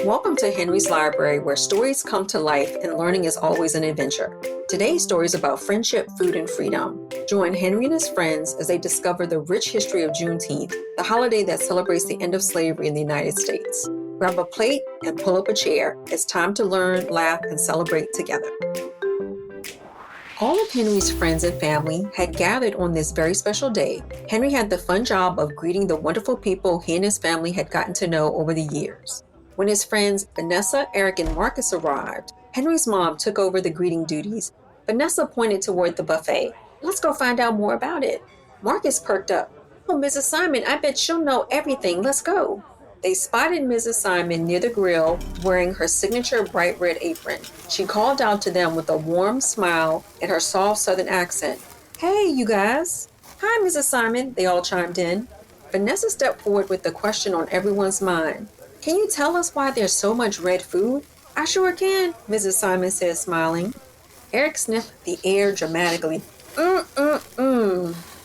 Welcome to Henry's Library, where stories come to life and learning is always an adventure. Today's story is about friendship, food, and freedom. Join Henry and his friends as they discover the rich history of Juneteenth, the holiday that celebrates the end of slavery in the United States. Grab a plate and pull up a chair. It's time to learn, laugh, and celebrate together. All of Henry's friends and family had gathered on this very special day. Henry had the fun job of greeting the wonderful people he and his family had gotten to know over the years. When his friends Vanessa, Eric, and Marcus arrived, Henry's mom took over the greeting duties. Vanessa pointed toward the buffet. "Let's go find out more about it." Marcus perked up. "Oh, Mrs. Simon, I bet she'll know everything. Let's go." They spotted Mrs. Simon near the grill wearing her signature bright red apron. She called out to them with a warm smile and her soft southern accent. "Hey, you guys." "Hi, Mrs. Simon," they all chimed in. Vanessa stepped forward with the question on everyone's mind. "Can you tell us why there's so much red food?" "I sure can," Mrs. Simon said, smiling. Eric sniffed the air dramatically.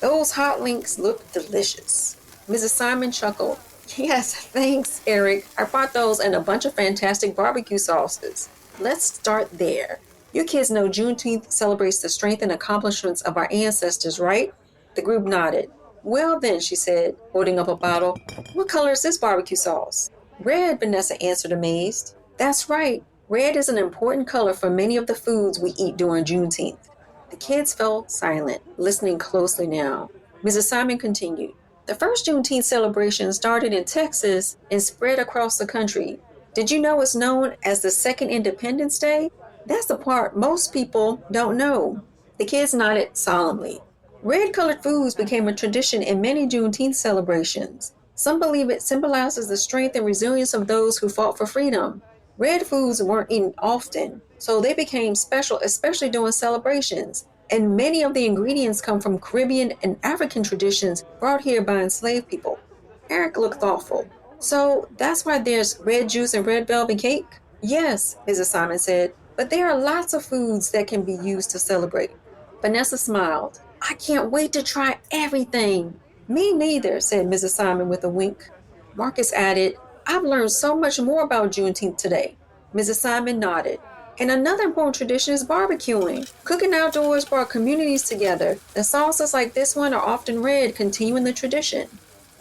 Those hot links look delicious." Mrs. Simon chuckled. "Yes, thanks, Eric. I brought those and a bunch of fantastic barbecue sauces." "Let's start there. You kids know Juneteenth celebrates the strength and accomplishments of our ancestors, right?" The group nodded. "Well then," she said, holding up a bottle. "What color is this barbecue sauce?" "Red," Vanessa answered, amazed. "That's right. Red is an important color for many of the foods we eat during Juneteenth." The kids fell silent, listening closely now. Mrs. Simon continued. "The first Juneteenth celebration started in Texas and spread across the country. Did you know it's known as the Second Independence Day? That's the part most people don't know." The kids nodded solemnly. Red-colored foods became a tradition in many Juneteenth celebrations. Some believe it symbolizes the strength and resilience of those who fought for freedom. Red foods weren't eaten often, so they became special, especially during celebrations. And many of the ingredients come from Caribbean and African traditions brought here by enslaved people. Eric looked thoughtful. "So that's why there's red juice and red velvet cake?" "Yes," Mrs. Simon said, "but there are lots of foods that can be used to celebrate." Vanessa smiled. "I can't wait to try everything." "Me neither," said Mrs. Simon with a wink. Marcus added, "I've learned so much more about Juneteenth today." Mrs. Simon nodded. "And another important tradition is barbecuing. Cooking outdoors brought communities together. The sauces like this one are often red, continuing the tradition."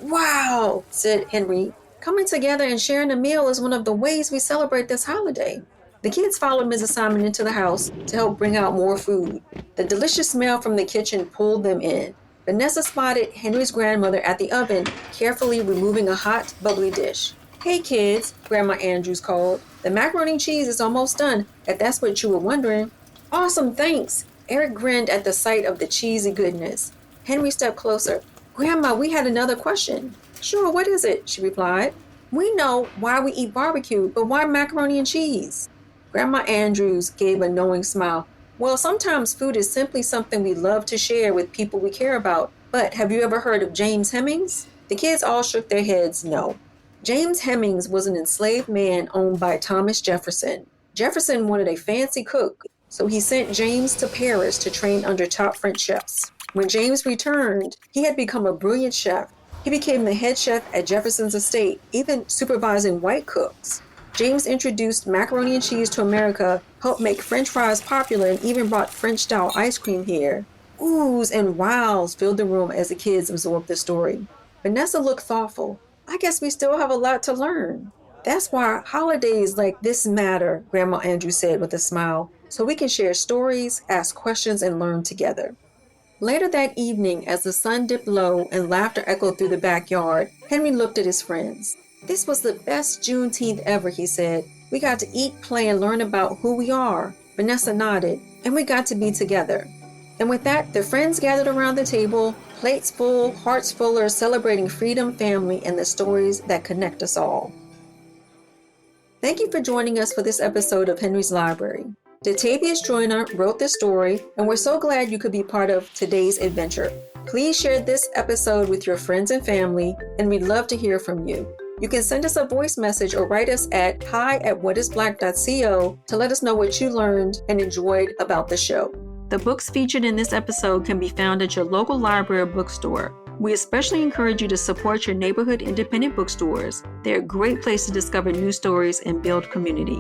"Wow," said Henry. "Coming together and sharing a meal is one of the ways we celebrate this holiday." The kids followed Mrs. Simon into the house to help bring out more food. The delicious smell from the kitchen pulled them in. Vanessa spotted Henry's grandmother at the oven, carefully removing a hot, bubbly dish. "Hey kids," Grandma Andrews called. "The macaroni and cheese is almost done, if that's what you were wondering." "Awesome, thanks." Eric grinned at the sight of the cheesy goodness. Henry stepped closer. "Grandma, we had another question." "Sure, what is it?" she replied. "We know why we eat barbecue, but why macaroni and cheese?" Grandma Andrews gave a knowing smile. "Well, sometimes food is simply something we love to share with people we care about. But have you ever heard of James Hemings?" The kids all shook their heads no. James Hemings was an enslaved man owned by Thomas Jefferson. Jefferson wanted a fancy cook, so he sent James to Paris to train under top French chefs. When James returned, he had become a brilliant chef. He became the head chef at Jefferson's estate, even supervising white cooks. James introduced macaroni and cheese to America, helped make French fries popular, and even brought French-style ice cream here. Oohs and wows filled the room as the kids absorbed the story. Vanessa looked thoughtful. "I guess we still have a lot to learn." "That's why holidays like this matter," Grandma Andrews said with a smile, "so we can share stories, ask questions, and learn together." Later that evening, as the sun dipped low and laughter echoed through the backyard, Henry looked at his friends. "This was the best Juneteenth ever," he said. "We got to eat, play, and learn about who we are." Vanessa nodded. "And we got to be together." And with that, the friends gathered around the table, plates full, hearts fuller, celebrating freedom, family, and the stories that connect us all. Thank you for joining us for this episode of Henry's Library. DTevieyus Joiner wrote this story, and we're so glad you could be part of today's adventure. Please share this episode with your friends and family, and we'd love to hear from you. You can send us a voice message or write us at hi@whatisblack.co to let us know what you learned and enjoyed about the show. The books featured in this episode can be found at your local library or bookstore. We especially encourage you to support your neighborhood independent bookstores. They're a great place to discover new stories and build community.